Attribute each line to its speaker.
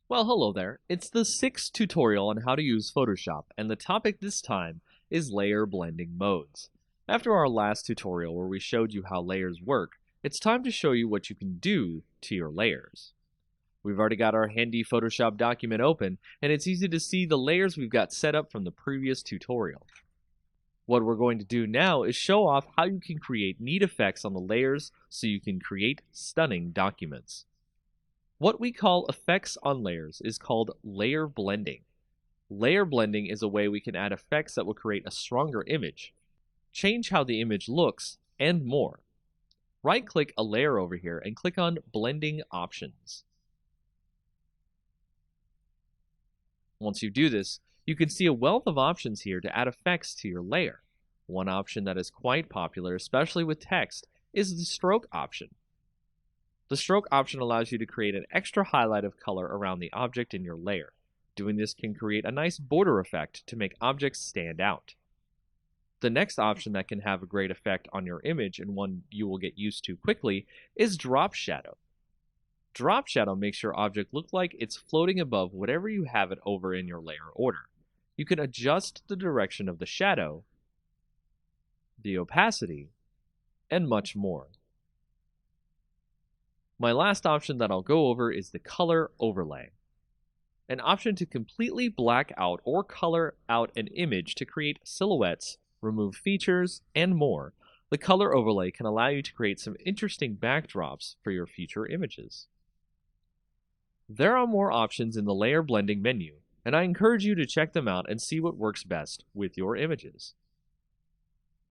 Speaker 1: Well, hello there. It's the sixth tutorial on how to use Photoshop, and the topic this time is layer blending modes. After our last tutorial where we showed you how layers work, it's time to show you what you can do to your layers. We've already got our handy Photoshop document open, and it's easy to see the layers we've got set up from the previous tutorial. What we're going to do now is show off how you can create neat effects on the layers so you can create stunning documents. What we call effects on layers is called layer blending. Layer blending is a way we can add effects that will create a stronger image, change how the image looks, and more. Right-click a layer over here and click on Blending Options. Once you do this, you can see a wealth of options here to add effects to your layer. One option that is quite popular, especially with text, is the stroke option. The stroke option allows you to create an extra highlight of color around the object in your layer. Doing this can create a nice border effect to make objects stand out. The next option that can have a great effect on your image, and one you will get used to quickly, is drop shadow. Drop shadow makes your object look like it's floating above whatever you have it over in your layer order. You can adjust the direction of the shadow, the opacity, and much more. My last option that I'll go over is the color overlay, an option to completely black out or color out an image to create silhouettes, remove features, and more. The color overlay can allow you to create some interesting backdrops for your future images. There are more options in the layer blending menu, and I encourage you to check them out and see what works best with your images.